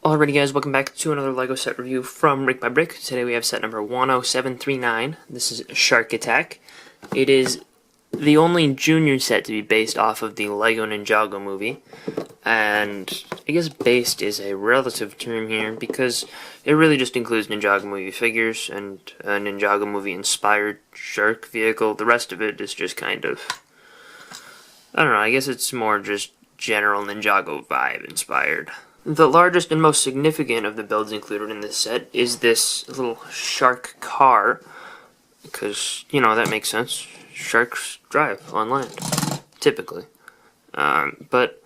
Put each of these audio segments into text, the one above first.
Alrighty guys, welcome back to another LEGO set review from BrickByBrick. Today we have set number 10739. This is Shark Attack. It is the only junior set to be based off of the LEGO Ninjago movie. And I guess based is a relative term here because it really just includes Ninjago movie figures and a Ninjago movie inspired shark vehicle. The rest of it is just kind of, I don't know, I guess it's more just general Ninjago vibe inspired. The largest and most significant of the builds included in this set is this little shark car, because, you know, that makes sense. Sharks drive on land, typically. But,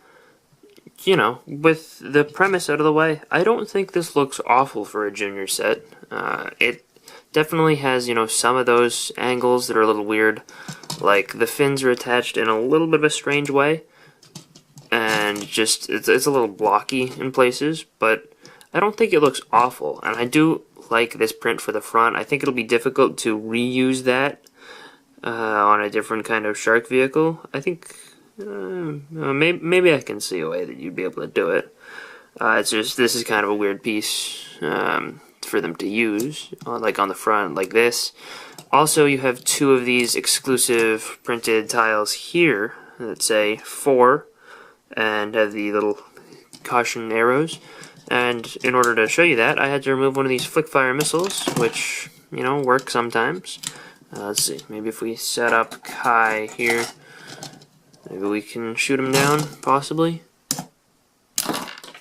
you know, with the premise out of the way, I don't think this looks awful for a junior set. It definitely has, you know, some of those angles that are a little weird, like the fins are attached in a little bit of a strange way. And just, it's a little blocky in places, but I don't think it looks awful. And I do like this print for the front. I think it'll be difficult to reuse that on a different kind of shark vehicle. I think maybe I can see a way that you'd be able to do it. It's just, this is kind of a weird piece for them to use, like on the front, like this. Also, you have two of these exclusive printed tiles here that say 4. And have the little caution arrows. And in order to show you that, I had to remove one of these flick fire missiles, which, you know, work sometimes. Let's see, maybe if we set up Kai here, maybe we can shoot him down, possibly.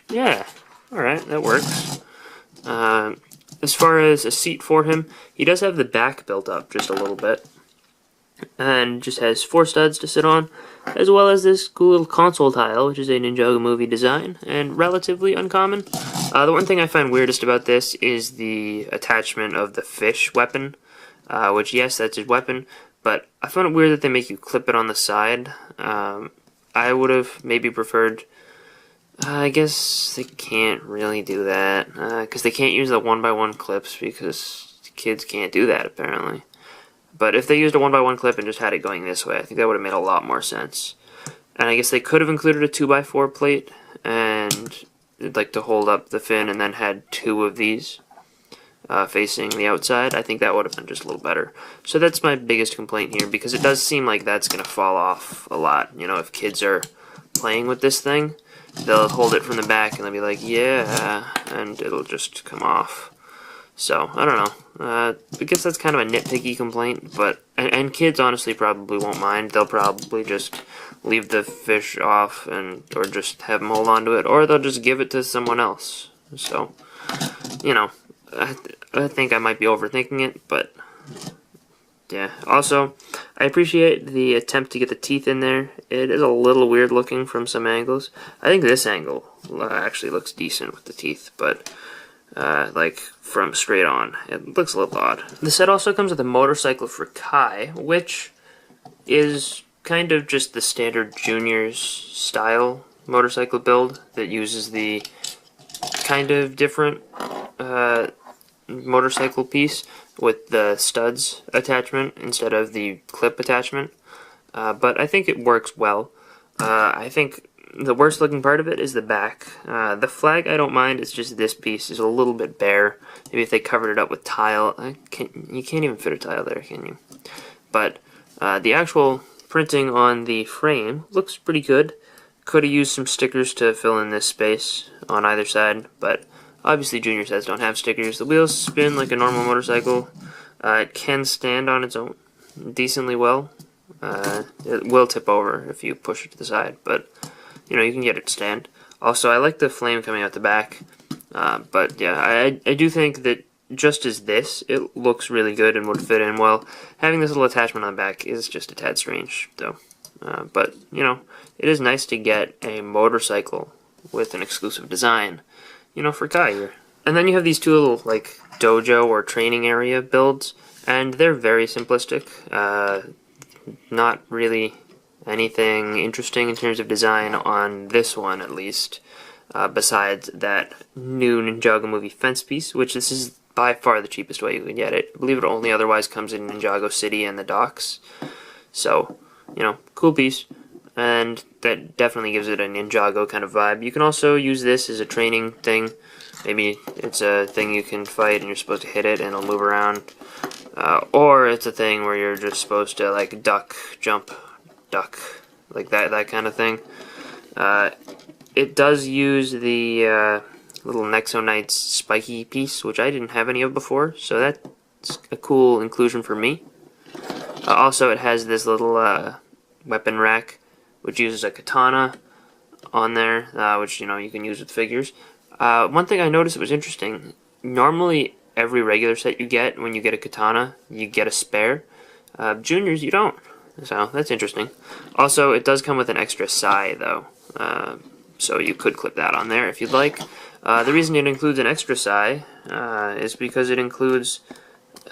Yeah, alright, that works. As far as a seat for him, he does have the back built up just a little bit. And just has 4 studs to sit on, as well as this cool little console tile, which is a Ninjago movie design, and relatively uncommon. The one thing I find weirdest about this is the attachment of the fish weapon, which, yes, that's his weapon, but I found it weird that they make you clip it on the side. I would have maybe preferred, I guess they can't really do that, because they can't use the 1x1 clips, because kids can't do that, apparently. But if they used a 1x1 clip and just had it going this way, I think that would have made a lot more sense. And I guess they could have included a 2x4 plate and like to hold up the fin and then had 2 of these facing the outside. I think that would have been just a little better. So that's my biggest complaint here, because it does seem like that's going to fall off a lot. You know, if kids are playing with this thing, they'll hold it from the back and they'll be like, yeah, and it'll just come off. So, I don't know. I guess that's kind of a nitpicky complaint, but and kids honestly probably won't mind. They'll probably just leave the fish off and or just have them hold on to it, or they'll just give it to someone else. So, you know, I think I might be overthinking it, but yeah. Also, I appreciate the attempt to get the teeth in there. It is a little weird looking from some angles. I think this angle actually looks decent with the teeth, but like from straight on, it looks a little odd. The set also comes with a motorcycle for Kai, which is kind of just the standard juniors style motorcycle build that uses the kind of different motorcycle piece with the studs attachment instead of the clip attachment. But I think it works well. I think the worst looking part of it is the back. The flag I don't mind, it's just this piece is a little bit bare. Maybe if they covered it up with tile, you can't even fit a tile there, can you? But the actual printing on the frame looks pretty good. Could have used some stickers to fill in this space on either side, but obviously junior sets don't have stickers. The wheels spin like a normal motorcycle. It can stand on its own decently well. It will tip over if you push it to the side, but you know, you can get it to stand. Also, I like the flame coming out the back, but yeah, I do think that just as this, it looks really good and would fit in well. Having this little attachment on the back is just a tad strange, though. But, you know, it is nice to get a motorcycle with an exclusive design, you know, for Kai here. And then you have these two little, like, dojo or training area builds, and they're very simplistic. Not really anything interesting in terms of design on this one, at least, besides that new Ninjago movie fence piece, which this is by far the cheapest way you can get it. I believe it only otherwise comes in Ninjago City and the docks. So, you know, cool piece. and that definitely gives it a Ninjago kind of vibe. You can also use this as a training thing. Maybe it's a thing you can fight and you're supposed to hit it and it'll move around. Or it's a thing where you're just supposed to like duck, jump, duck, like that kind of thing. It does use the little Nexo Knight's spiky piece, which I didn't have any of before, so that's a cool inclusion for me. Also, it has this little weapon rack, which uses a katana on there, which you can use with figures. One thing I noticed that was interesting, normally every regular set you get, when you get a katana, you get a spare. Juniors, you don't. So that's interesting. Also, it does come with an extra sai, though. So you could clip that on there if you'd like. The reason it includes an extra sai is because it includes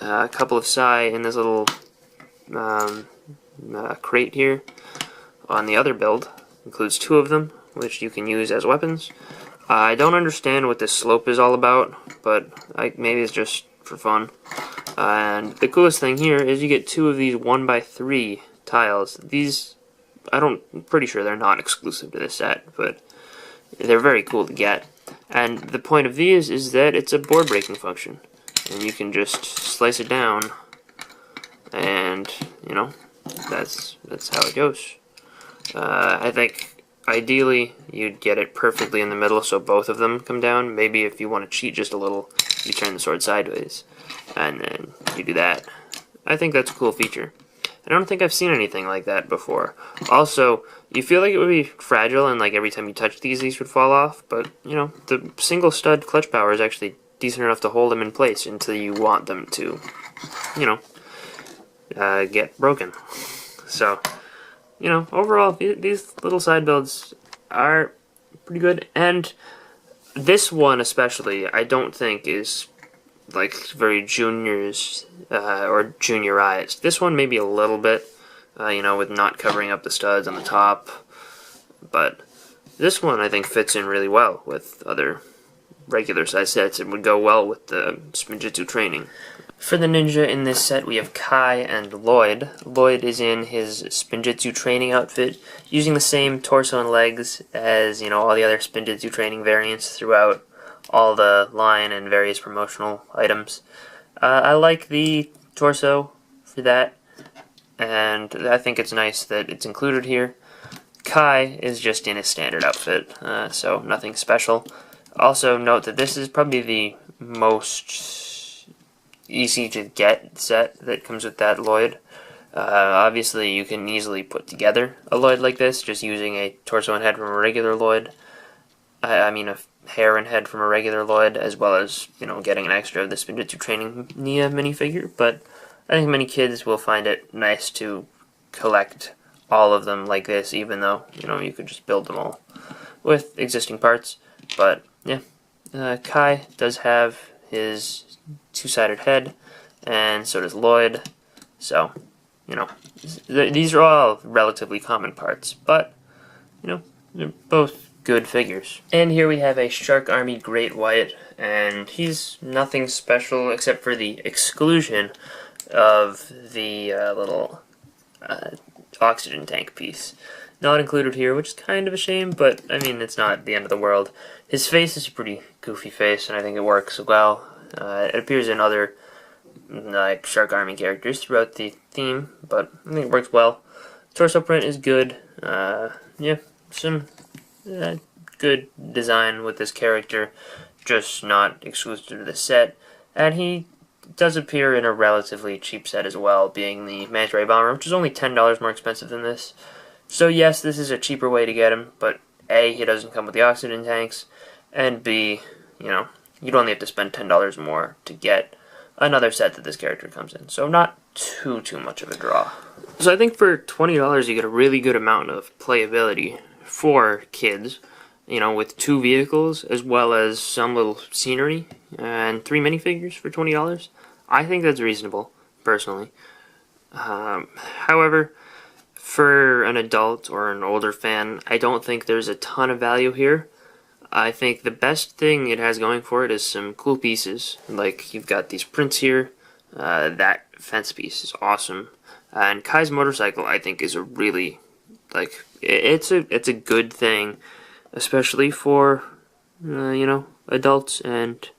a couple of sai in this little crate here on the other build. Includes 2 of them, which you can use as weapons. I don't understand what this slope is all about, but maybe it's just for fun. And the coolest thing here is you get 2 of these 1x3 tiles. These, I'm pretty sure they're not exclusive to this set, but they're very cool to get. And the point of these is that it's a board breaking function. And you can just slice it down, and, that's how it goes. I think ideally you'd get it perfectly in the middle so both of them come down. Maybe if you want to cheat just a little, you turn the sword sideways, and then you do that. I think that's a cool feature. I don't think I've seen anything like that before. Also, you feel like it would be fragile and like every time you touch these would fall off, but the single stud clutch power is actually decent enough to hold them in place until you want them to, get broken. So, overall, these little side builds are pretty good, and this one especially, I don't think is like very juniors or juniorized. This one maybe a little bit, with not covering up the studs on the top, but this one I think fits in really well with other regular size sets. It would go well with the Spinjitzu training. For the ninja in this set, we have Kai and Lloyd. Lloyd is in his Spinjitzu training outfit, using the same torso and legs as, all the other Spinjitzu training variants throughout all the line and various promotional items. I like the torso for that, and I think it's nice that it's included here. Kai is just in his standard outfit, so nothing special. Also note that this is probably the most easy to get set that comes with that Lloyd. Obviously you can easily put together a Lloyd like this just using a torso and head from a regular Lloyd. I mean a hair and head from a regular Lloyd, as well as getting an extra of the Spinjitzu training Nia minifigure. But I think many kids will find it nice to collect all of them like this, even though you could just build them all with existing parts. But yeah, Kai does have his 2-sided head, and so does Lloyd. So, these are all relatively common parts, but, they're both good figures. And here we have a Shark Army Great White, and he's nothing special except for the exclusion of the little oxygen tank piece. Not included here, which is kind of a shame, but, I mean, it's not the end of the world. His face is a pretty goofy face, and I think it works well. It appears in other like Shark Army characters throughout the theme, but I think it works well. Torso print is good. Yeah, some good design with this character, just not exclusive to the set. And he does appear in a relatively cheap set as well, being the Manta Ray Bomber, which is only $10 more expensive than this. So yes, this is a cheaper way to get him, but A, he doesn't come with the oxygen tanks, and B, you'd only have to spend $10 more to get another set that this character comes in. So not too much of a draw. So I think for $20 you get a really good amount of playability for kids, with 2 vehicles as well as some little scenery and 3 minifigures for $20. I think that's reasonable, personally. However, for an adult or an older fan, I don't think there's a ton of value here. I think the best thing it has going for it is some cool pieces. Like, you've got these prints here. That fence piece is awesome. And Kai's motorcycle, I think, is a really, it's a good thing, especially for adults and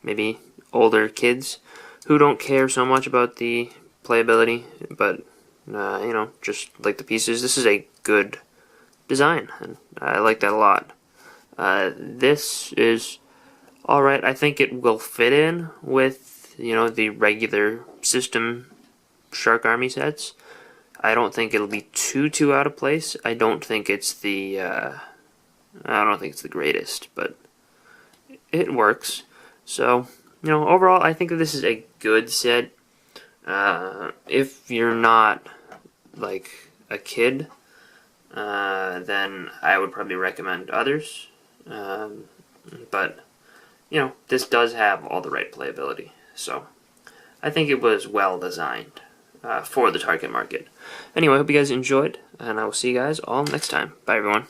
maybe older kids who don't care so much about the playability, but just like the pieces. This is a good design, and I like that a lot. This is alright. I think it will fit in with the regular system Shark Army sets. I don't think it'll be too out of place. I don't think it's the greatest, but it works. So overall, I think that this is a good set. If you're not like a kid, then I would probably recommend others. But this does have all the right playability, so I think it was well designed for the target market. Anyway, I hope you guys enjoyed, and I will see you guys all next time. Bye, everyone.